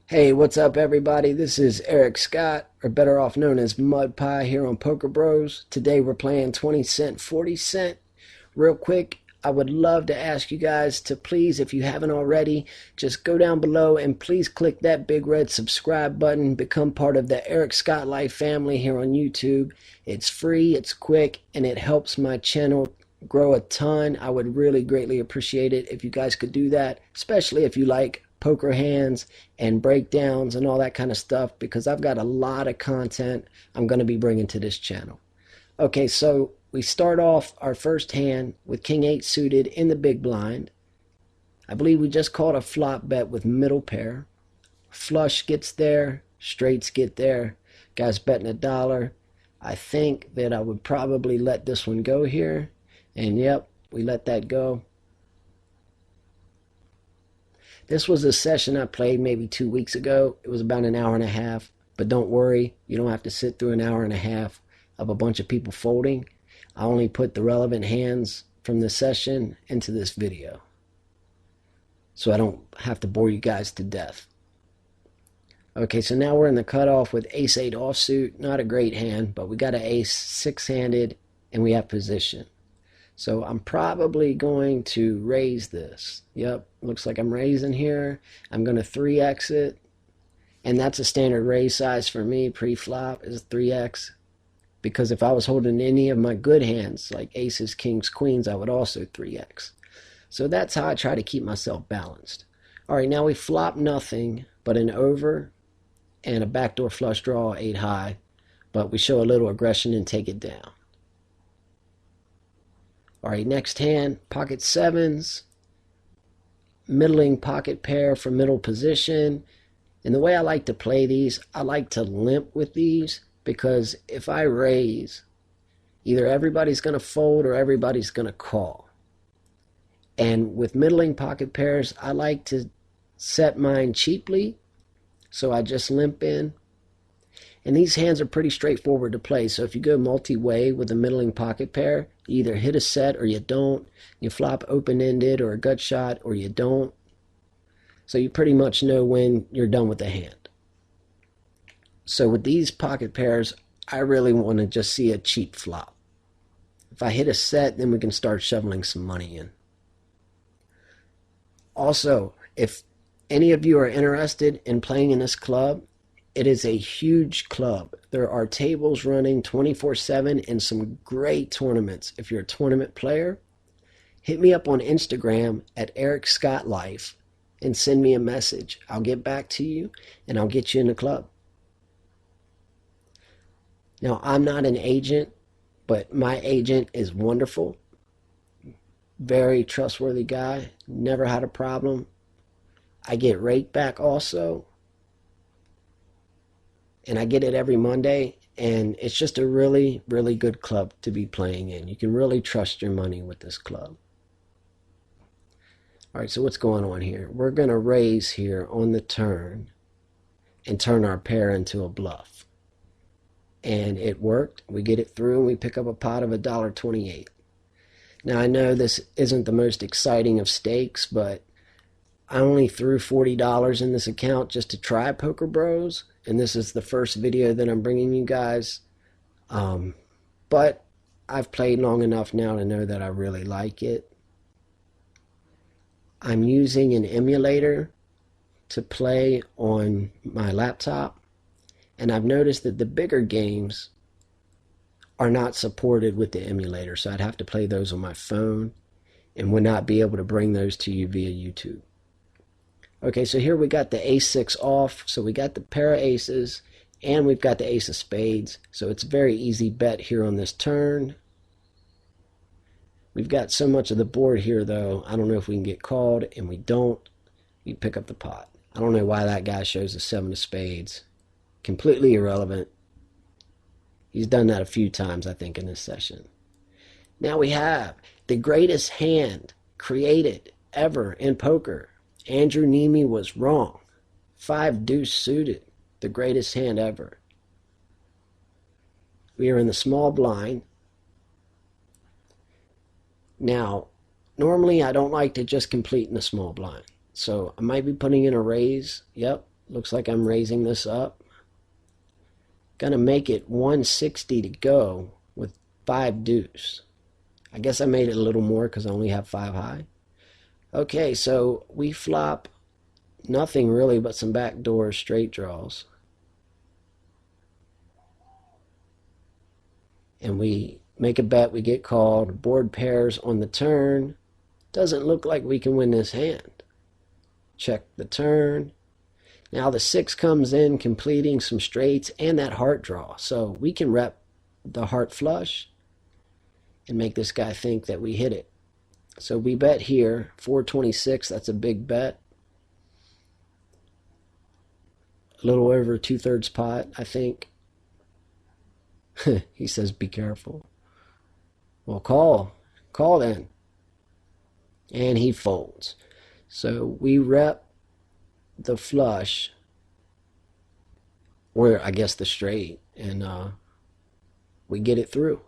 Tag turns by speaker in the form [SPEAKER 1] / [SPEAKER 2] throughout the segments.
[SPEAKER 1] Hey, what's up, everybody? This is Eric Scott, or better off known as Mud Pie, here on PokerBros. Today we're playing 20 cent, 40 cent. Real quick, I would love to ask you guys to please, if you haven't already, just go down below and please click that big red subscribe button. Become part of the Eric Scott Life family here on YouTube. It's free, it's quick, and it helps my channel grow a ton. I would really greatly appreciate it if you guys could do that, especially if you like poker hands and breakdowns and all that kind of stuff, because I've got a lot of content I'm going to be bringing to this channel. Okay, so we start off our first hand with King 8 suited in the big blind. I believe we just called a flop bet with middle pair. Flush gets there, straights get there. Guy's betting $1. I think that I would probably let this one go here. And yep, we let that go. This was a session I played maybe 2 weeks ago. It was about an hour and a half. But don't worry, you don't have to sit through an hour and a half of a bunch of people folding. I only put the relevant hands from the session into this video, so I don't have to bore you guys to death. Okay, so now we're in the cutoff with ace-8 offsuit. Not a great hand, but we got an ace six-handed, and we have position. So I'm probably going to raise this. Yep, looks like I'm raising here. I'm going to 3x it. And that's a standard raise size for me pre-flop is 3x. Because if I was holding any of my good hands, like aces, kings, queens, I would also 3x. So that's how I try to keep myself balanced. All right, now we flop nothing but an over and a backdoor flush draw 8 high. But we show a little aggression and take it down. All right, next hand, pocket sevens, middling pocket pair for middle position. And the way I like to play these, I like to limp with these, because if I raise, either everybody's going to fold or everybody's going to call. And with middling pocket pairs, I like to set mine cheaply, so I just limp in. And these hands are pretty straightforward to play. So if you go multi-way with a middling pocket pair, you either hit a set or you don't. You flop open-ended or a gut shot or you don't. So you pretty much know when you're done with the hand. So with these pocket pairs, I really want to just see a cheap flop. If I hit a set, then we can start shoveling some money in. Also, if any of you are interested in playing in this club, it is a huge club. There are tables running 24/7 and some great tournaments. If you're a tournament player, hit me up on Instagram at Eric Scott Life and send me a message. I'll get back to you and I'll get you in the club. Now, I'm not an agent, but my agent is wonderful. Very trustworthy guy. Never had a problem. I get rake back also. And I get it every Monday, and it's just a really, really good club to be playing in. You can really trust your money with this club. All right, so what's going on here? We're going to raise here on the turn and turn our pair into a bluff. And it worked. We get it through, and we pick up a pot of $1.28. Now, I know this isn't the most exciting of stakes, but I only threw $40 in this account just to try PokerBros. And this is the first video that I'm bringing you guys. But I've played long enough now to know that I really like it. I'm using an emulator to play on my laptop. And I've noticed that the bigger games are not supported with the emulator. So I'd have to play those on my phone and would not be able to bring those to you via YouTube. Okay, so here we got the ace-6 off, so we got the pair of aces, and we've got the ace of spades, so it's a very easy bet here on this turn. We've got so much of the board here, though, I don't know if we can get called, and we don't. We pick up the pot. I don't know why that guy shows the 7 of spades. Completely irrelevant. He's done that a few times, I think, in this session. Now we have the greatest hand created ever in poker. Andrew Nemi was wrong. 5 deuce suited, the greatest hand ever. We are in the small blind. Now, normally I don't like to just complete in the small blind. So I might be putting in a raise. Yep, Looks like I'm raising this up. Gonna make it 160 to go with 5 deuce. I guess I made it a little more because I only have 5 high. Okay, so we flop nothing really but some backdoor straight draws. And we make a bet, we get called, board pairs on the turn. Doesn't look like we can win this hand. Check the turn. Now the 6 comes in, completing some straights and that heart draw. So we can rep the heart flush and make this guy think that we hit it. So we bet here, 426, that's a big bet. A little over 2/3 pot, I think. He says, be careful. Well, call then. And he folds. So we rep the flush, or I guess the straight, and we get it through.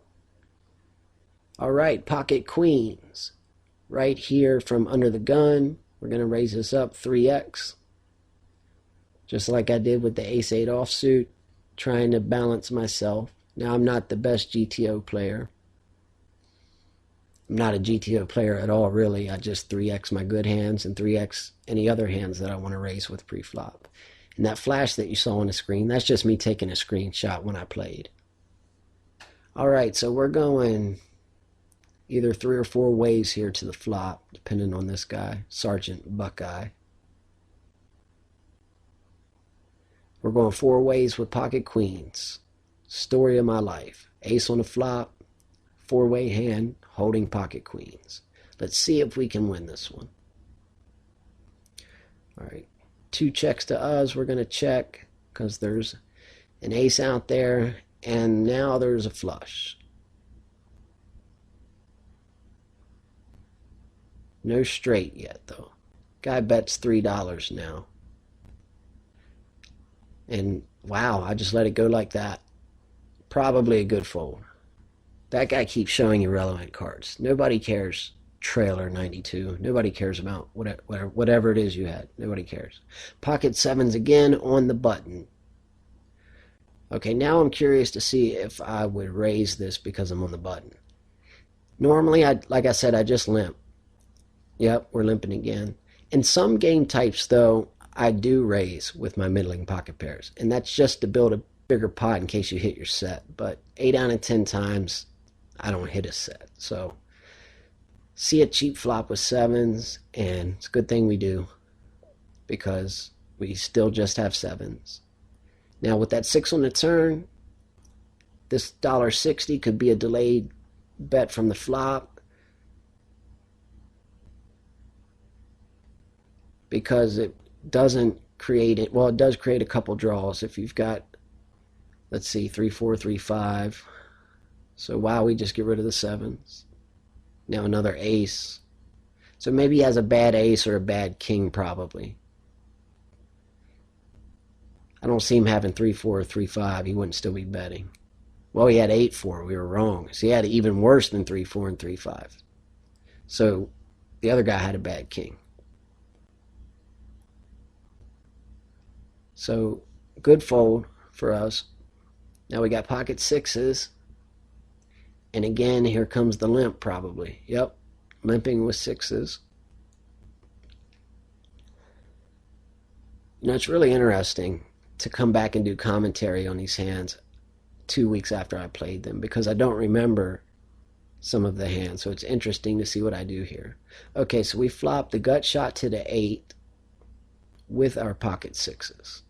[SPEAKER 1] All right, pocket queens. Right here from under the gun, we're going to raise this up 3x. Just like I did with the ace-8 offsuit, trying to balance myself. Now, I'm not the best GTO player. I'm not a GTO player at all, really. I just 3x my good hands and 3x any other hands that I want to raise with pre-flop. And that flash that you saw on the screen, that's just me taking a screenshot when I played. All right, so we're going either 3 or 4 ways here to the flop, depending on this guy, Sergeant Buckeye. We're going 4 ways with pocket queens. Story of my life. Ace on the flop, 4-way hand, holding pocket queens. Let's see if we can win this one. All right, 2 checks to us. We're going to check because there's an ace out there, and now there's a flush. No straight yet, though. Guy bets $3 now. And wow, I just let it go like that. Probably a good fold. That guy keeps showing irrelevant cards. Nobody cares. Trailer 92. Nobody cares about whatever it is you had. Nobody cares. Pocket sevens again on the button. Okay, now I'm curious to see if I would raise this because I'm on the button. Normally, like I said, I just limp. Yep, we're limping again. In some game types, though, I do raise with my middling pocket pairs. And that's just to build a bigger pot in case you hit your set. But 8 out of 10 times, I don't hit a set. So, see a cheap flop with sevens, and it's a good thing we do because we still just have sevens. Now, with that 6 on the turn, this $1.60 could be a delayed bet from the flop, because it doesn't create it. Well, it does create a couple draws if you've got, let's see, 3-4, 3-5. So wow, we just get rid of the sevens. Now another ace. So maybe he has a bad ace or a bad king, probably. I don't see him having 3-4 or 3-5. He wouldn't still be betting. Well, he had 8-4. We were wrong. So he had even worse than 3-4 and 3-5. So the other guy had a bad king. So good fold for us. Now we got pocket sixes. And again, here comes the limp probably. Yep, limping with sixes. You know, it's really interesting to come back and do commentary on these hands 2 weeks after I played them because I don't remember some of the hands. So it's interesting to see what I do here. Okay, so we flopped the gut shot to the 8 with our pocket sixes.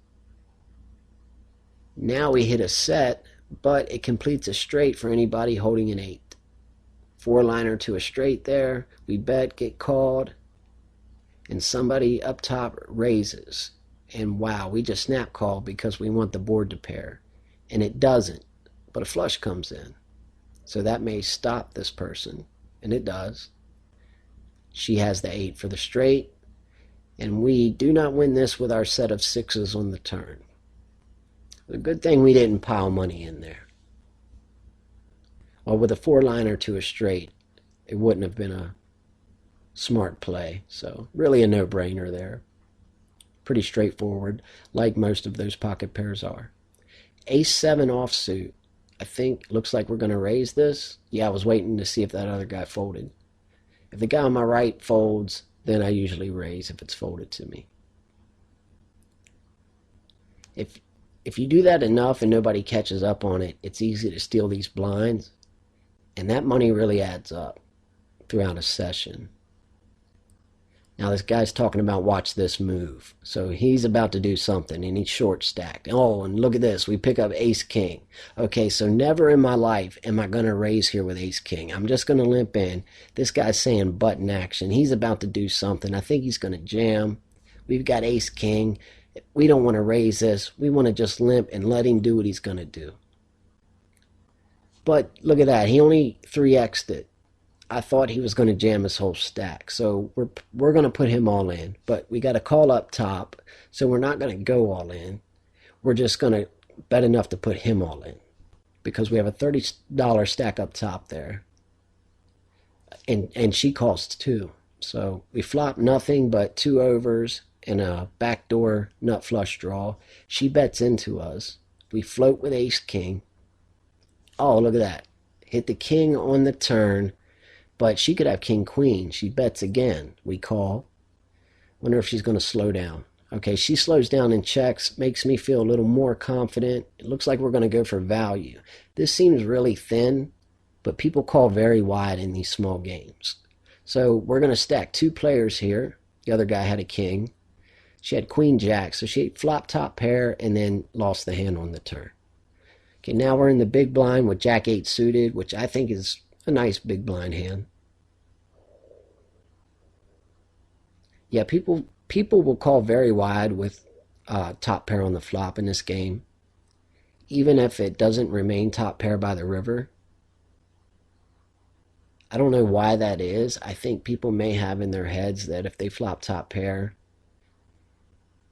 [SPEAKER 1] Now we hit a set, but it completes a straight for anybody holding an 8. 4-liner to a straight there. We bet, get called, and somebody up top raises. And wow, we just snap call because we want the board to pair. And it doesn't, but a flush comes in. So that may stop this person, and it does. She has the 8 for the straight, and we do not win this with our set of sixes on the turn. A good thing we didn't pile money in there. Well, with a 4-liner to a straight, it wouldn't have been a smart play. So really a no-brainer there. Pretty straightforward, like most of those pocket pairs are. Ace-7 offsuit. I think looks like we're going to raise this. Yeah, I was waiting to see if that other guy folded. If the guy on my right folds, then I usually raise if it's folded to me. If you do that enough and nobody catches up on it, it's easy to steal these blinds. And that money really adds up throughout a session. Now this guy's talking about watch this move. So he's about to do something and he's short stacked. Oh, and look at this. We pick up ace-king. Okay, so never in my life am I going to raise here with ace-king. I'm just going to limp in. This guy's saying button action. He's about to do something. I think he's going to jam. We've got ace-king. We don't want to raise this. We want to just limp and let him do what he's going to do. But look at that. He only 3x'd it. I thought he was going to jam his whole stack. So we're going to put him all in. But we got a call up top. So we're not going to go all in. We're just going to bet enough to put him all in. Because we have a $30 stack up top there. And she calls 2. So we flop nothing but 2 overs and a backdoor nut flush draw. She bets into us. We float with ace-king. Oh, look at that. Hit the king on the turn. But she could have king-queen. She bets again. We call. Wonder if she's going to slow down. Okay, she slows down and checks. Makes me feel a little more confident. It looks like we're going to go for value. This seems really thin, but people call very wide in these small games. So we're going to stack 2 players here. The other guy had a king. She had queen-jack, so she flopped top pair and then lost the hand on the turn. Okay, now we're in the big blind with jack-8 suited, which I think is a nice big blind hand. Yeah, people will call very wide with top pair on the flop in this game, even if it doesn't remain top pair by the river. I don't know why that is. I think people may have in their heads that if they flop top pair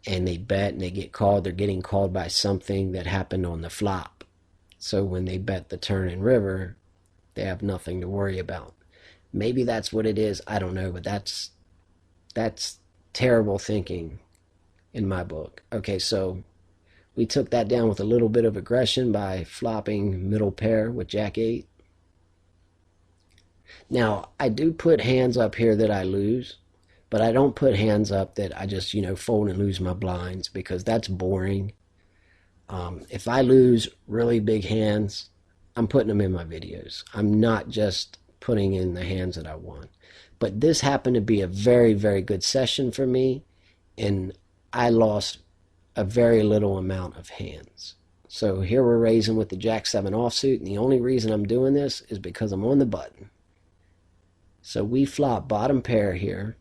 [SPEAKER 1] and they bet and they get called, they're getting called by something that happened on the flop. So when they bet the turn and river, they have nothing to worry about. Maybe that's what it is. I don't know, but that's terrible thinking in my book. Okay, so we took that down with a little bit of aggression by flopping middle pair with jack-8. Now, I do put hands up here that I lose, but I don't put hands up that I just, fold and lose my blinds because that's boring. If I lose really big hands, I'm putting them in my videos. I'm not just putting in the hands that I won. But this happened to be a very, very good session for me, and I lost a very little amount of hands. So here we're raising with the jack-7 offsuit, and the only reason I'm doing this is because I'm on the button. So we flop bottom pair here,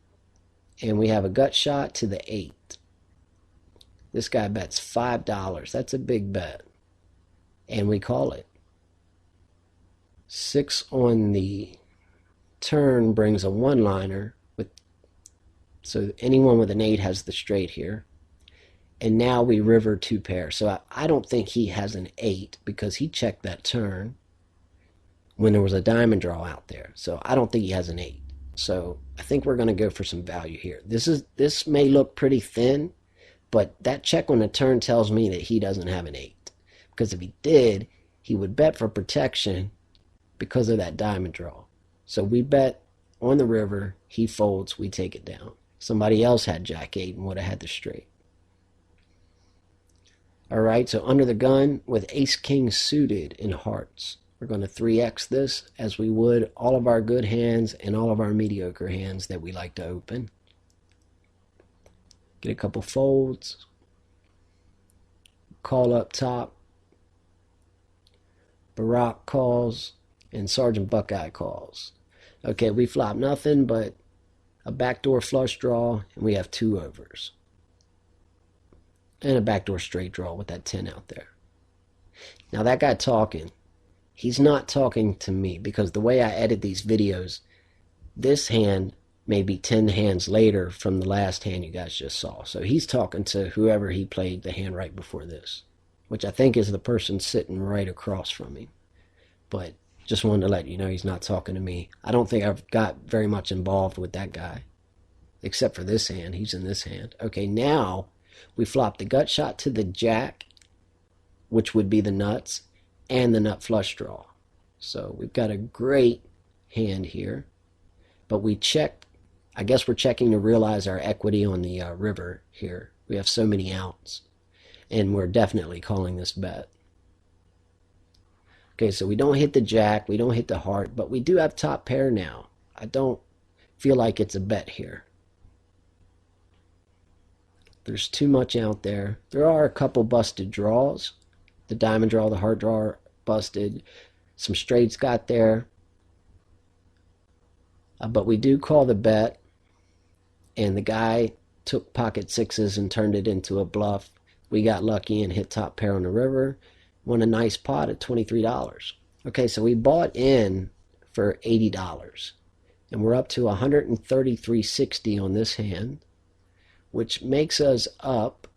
[SPEAKER 1] and we have a gut shot to the 8. This guy bets $5. That's a big bet. And we call it. 6 on the turn brings a one-liner. So anyone with an 8 has the straight here. And now we river 2 pair. So I don't think he has an 8 because he checked that turn when there was a diamond draw out there. So I don't think he has an 8. So I think we're going to go for some value here. This may look pretty thin, but that check on the turn tells me that he doesn't have an 8. Because if he did, he would bet for protection because of that diamond draw. So we bet on the river, he folds, we take it down. Somebody else had jack-8 and would have had the straight. Alright, so under the gun with ace-king suited in hearts. We're going to 3x this as we would all of our good hands and all of our mediocre hands that we like to open. Get a couple folds. Call up top. Barack calls. And Sergeant Buckeye calls. Okay, we flop nothing but a backdoor flush draw, and we have 2 overs. And a backdoor straight draw with that 10 out there. Now that guy talking, he's not talking to me because the way I edit these videos, this hand may be 10 hands later from the last hand you guys just saw. So he's talking to whoever he played the hand right before this, which I think is the person sitting right across from me. But just wanted to let you know he's not talking to me. I don't think I've got very much involved with that guy, except for this hand. He's in this hand. Okay, now We flop the gut shot to the jack, which would be the nuts, and the nut flush draw. So we've got a great hand here, but we check. I guess we're checking to realize our equity on the river here. We have so many outs, and we're definitely calling this bet. Okay, so we don't hit the jack, we don't hit the heart, but we do have top pair now. I don't feel like it's a bet here. There's too much out there. There are a couple busted draws. The diamond draw, the heart draw are busted. Some straights got there. But we do call the bet. And the guy took pocket sixes and turned it into a bluff. We got lucky and hit top pair on the river. Won a nice pot at $23. Okay, so we bought in for $80. And we're up to $133.60 on this hand, which makes us up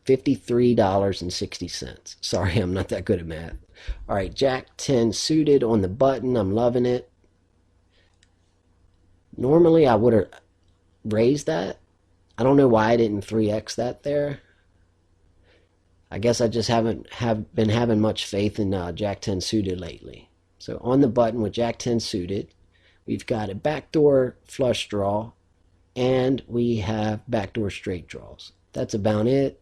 [SPEAKER 1] $53.60. Sorry, I'm not that good at math. All right, Jack 10 suited on the button. I'm loving it. Normally, I would have raised that. I don't know why I didn't 3x that there. I guess I just haven't been having much faith in Jack 10 suited lately. So on the button with Jack 10 suited, we've got a backdoor flush draw, and we have backdoor straight draws. That's about it.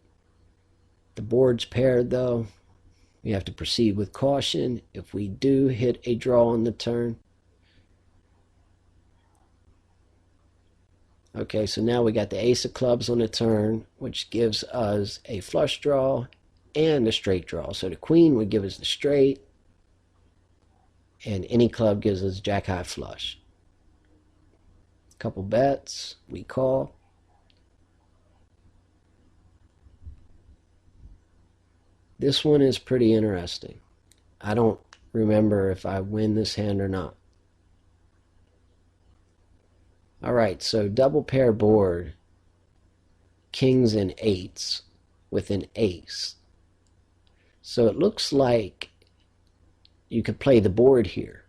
[SPEAKER 1] The board's paired though. We have to proceed with caution. If we do hit a draw on the turn. Okay, so now we got the ace of clubs on the turn, which gives us a flush draw and a straight draw. So the queen would give us the straight, and any club gives us jack high flush. Couple bets, we call. This one is pretty interesting. I don't remember if I win this hand or not. All right, so double pair board, kings and eights with an ace. So it looks like you could play the board here,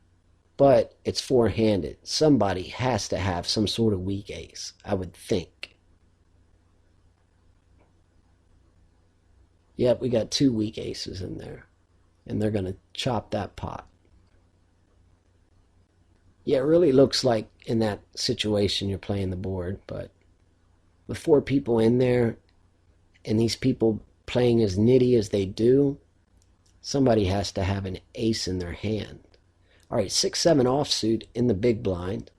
[SPEAKER 1] but it's four-handed. Somebody has to have some sort of weak ace, I would think. Yep, we got two weak aces in there, and they're going to chop that pot. Yeah, it really looks like in that situation you're playing the board, but with four people in there and these people playing as nitty as they do, somebody has to have an ace in their hand. All right, 6-7 offsuit in the big blind.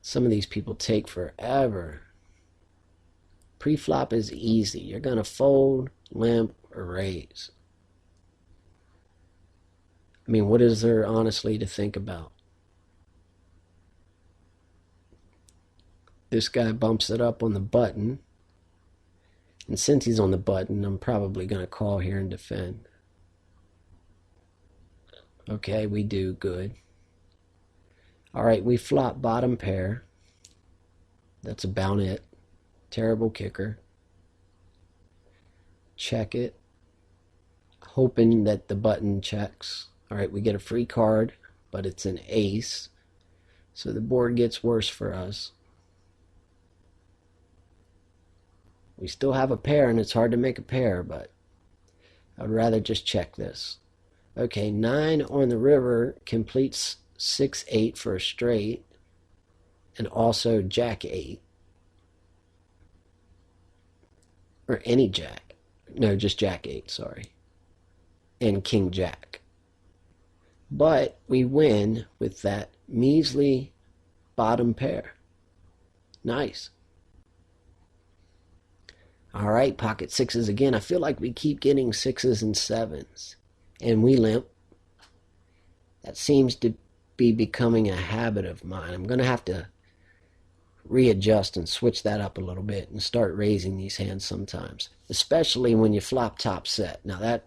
[SPEAKER 1] Some of these people take forever. Pre-flop is easy. You're going to fold, limp, or raise. I mean, what is there honestly to think about? This guy bumps it up on the button. And since he's on the button, I'm probably going to call here and defend. Okay, we do good. All right, we flop bottom pair. That's about it. Terrible kicker. Check it. Hoping that the button checks. All right, we get a free card, but it's an ace. So the board gets worse for us. We still have a pair, and it's hard to make a pair, but I'd rather just check this. Okay, 9 on the river completes 6-8 for a straight, and also jack 8. Or any jack. No, just jack 8, sorry. And king jack. But we win with that measly bottom pair. Nice. All right, pocket sixes again. I feel like we keep getting 6s and 7s. And we limp. That seems to be becoming a habit of mine. I'm going to have to readjust and switch that up a little bit and start raising these hands sometimes. Especially when you flop top set. Now that,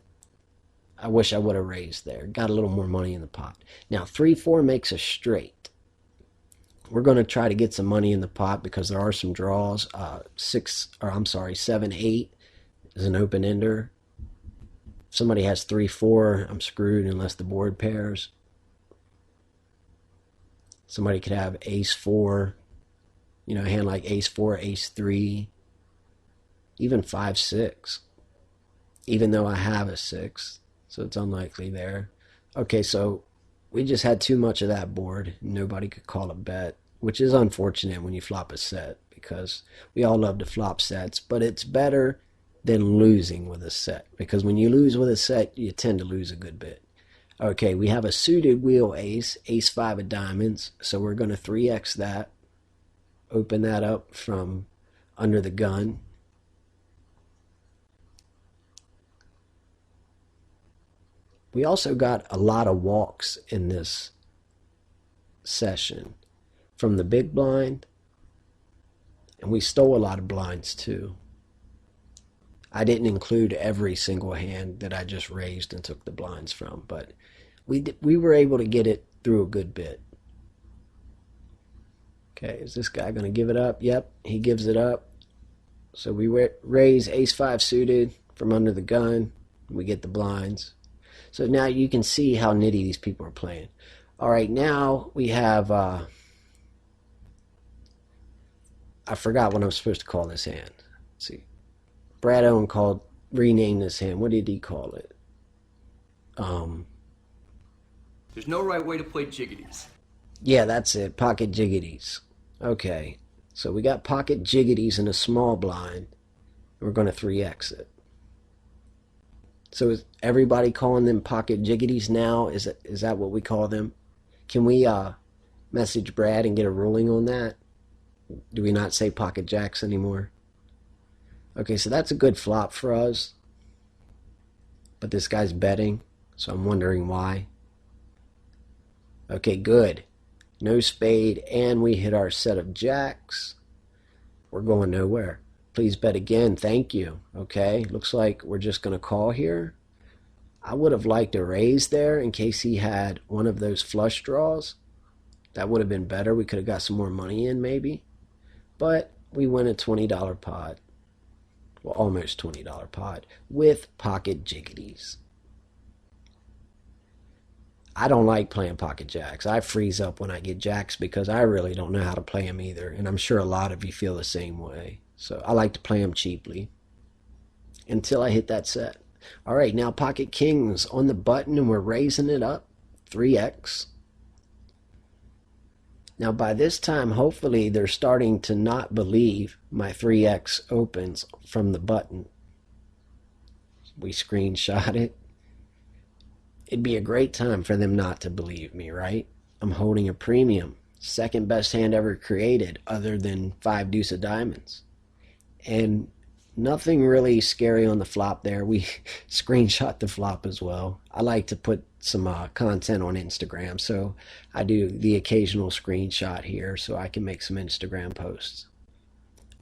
[SPEAKER 1] I wish I would have raised there. Got a little more money in the pot. Now 3-4 makes a straight. We're going to try to get some money in the pot because there are some draws. 7-8 is an open ender. If somebody has 3-4, I'm screwed unless the board pairs. Somebody could have ace four, you know, a hand like ace four, ace three, even 5-6, even though I have a 6, so it's unlikely there. Okay, so we just had too much of that board. Nobody could call a bet, which is unfortunate when you flop a set, because we all love to flop sets, but it's better than losing with a set, because when you lose with a set, you tend to lose a good bit. Okay, we have a suited wheel ace, ace 5 of diamonds, so we're going to 3x that, open that up from under the gun. We also got a lot of walks in this session from the big blind, and we stole a lot of blinds too. I didn't include every single hand that I just raised and took the blinds from, but we were able to get it through a good bit. Okay, is this guy going to give it up? Yep, he gives it up. So we raise ace 5 suited from under the gun. We get the blinds. So now you can see how nitty these people are playing. All right, now we have, I forgot what I'm supposed to call this hand. Let's see. Brad Owen renamed this hand. What did he call it?
[SPEAKER 2] There's no right way to play jiggities.
[SPEAKER 1] Yeah, that's it. Pocket jiggities. Okay, so we got pocket jiggities in a small blind. We're going to 3x it. So is everybody calling them pocket jiggities now? Is that what we call them? Can we message Brad and get a ruling on that? Do we not say pocket jacks anymore? Okay, so that's a good flop for us. But this guy's betting, so I'm wondering why. Okay, good. No spade, and we hit our set of jacks. We're going nowhere. Please bet again. Thank you. Okay, looks like we're just going to call here. I would have liked a raise there in case he had one of those flush draws. That would have been better. We could have got some more money in maybe. But we win a $20 pot. Well, almost $20 pot with pocket jiggities. I don't like playing pocket jacks. I freeze up when I get jacks because I really don't know how to play them either. And I'm sure a lot of you feel the same way. So I like to play them cheaply until I hit that set. All right, now pocket kings on the button and we're raising it up. 3x. Now by this time, hopefully they're starting to not believe my 3x opens from the button. We screenshot it. It'd be a great time for them not to believe me, right? I'm holding a premium. Second best hand ever created other than 5 deuce of diamonds. And nothing really scary on the flop there. We screenshot the flop as well. I like to put some content on Instagram, so I do the occasional screenshot here so I can make some Instagram posts.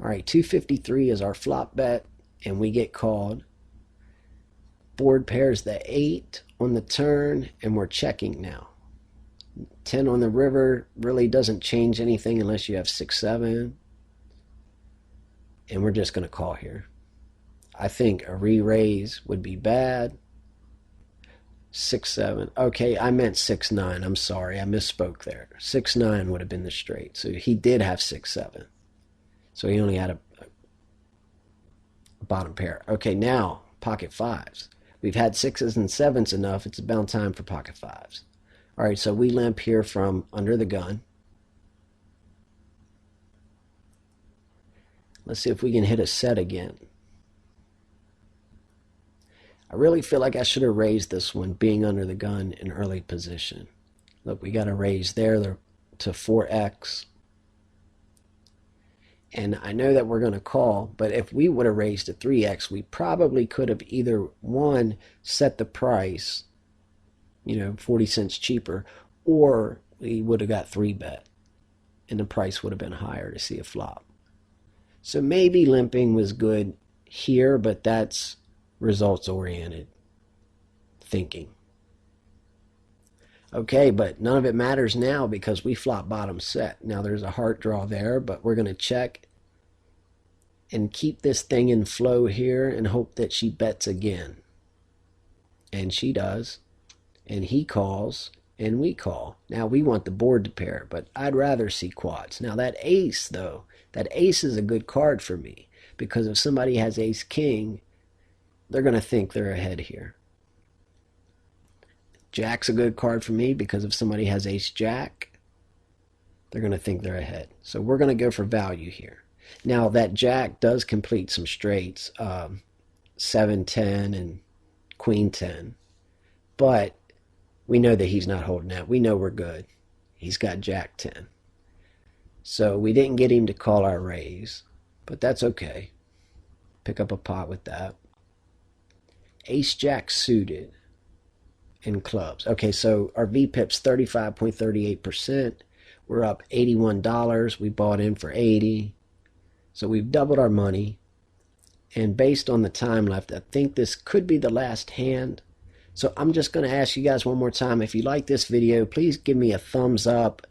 [SPEAKER 1] All right, 253 is our flop bet, and we get called. Board pairs the 8 on the turn, and we're checking now. 10 on the river really doesn't change anything unless you have 6-7. And we're just going to call here. I think a re-raise would be bad. 6-7. Okay, I meant 6-9. I'm sorry, I misspoke there. 6-9 would have been the straight. So he did have 6-7. So he only had a bottom pair. Okay, now pocket fives. We've had 6s and 7s enough. It's about time for pocket fives. All right, so we limp here from under the gun. Let's see if we can hit a set again. I really feel like I should have raised this one, being under the gun in early position. Look, we got a raise there to 4x. And I know that we're going to call, but if we would have raised to 3x, we probably could have either, one, set the price, 40 cents cheaper, or we would have got 3-bet, and the price would have been higher to see a flop. So maybe limping was good here, but that's results-oriented thinking. Okay, but none of it matters now because we flop bottom set. Now there's a heart draw there, but we're going to check and keep this thing in flow here and hope that she bets again. And she does. And he calls. and we call. Now we want the board to pair, but I'd rather see quads. Now that ace, though, that ace is a good card for me, because if somebody has ace king, they're going to think they're ahead here. Jack's a good card for me, because if somebody has ace jack, they're going to think they're ahead. So we're going to go for value here. Now that jack does complete some straights, 7-10 and queen 10, but we know that he's not holding that. We know we're good. He's got jack 10. So we didn't get him to call our raise, but that's okay. Pick up a pot with that. Ace jack suited in clubs. Okay, so our VPIP's 35.38%. We're up $81. We bought in for 80. So we've doubled our money. And based on the time left, I think this could be the last hand. So I'm just going to ask you guys one more time. If you like this video, please give me a thumbs up.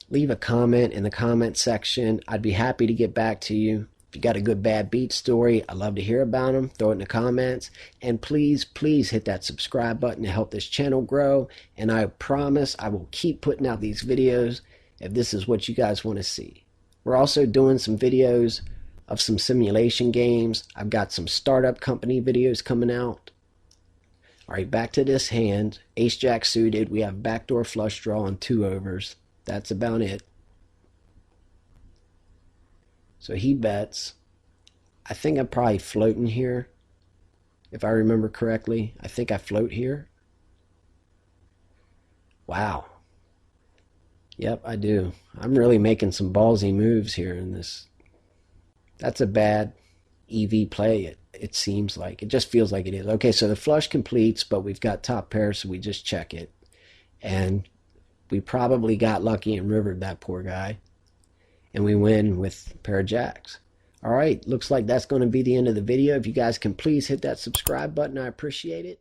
[SPEAKER 1] Leave a comment in the comment section. I'd be happy to get back to you. If you got a good bad beat story, I'd love to hear about them. Throw it in the comments. And please, please hit that subscribe button to help this channel grow. And I promise I will keep putting out these videos if this is what you guys want to see. We're also doing some videos of some simulation games. I've got some startup company videos coming out. All right, back to this hand. Ace jack suited. We have backdoor flush draw on 2 overs. That's about it. So he bets. I think I'm probably floating here. If I remember correctly, I think I float here. Wow. Yep, I do. I'm really making some ballsy moves here in this. That's a bad EV play, it seems like. It just feels like it is. Okay, so the flush completes, but we've got top pair, so we just check it. And we probably got lucky and rivered that poor guy. And we win with a pair of jacks. All right, looks like that's going to be the end of the video. If you guys can please hit that subscribe button, I appreciate it.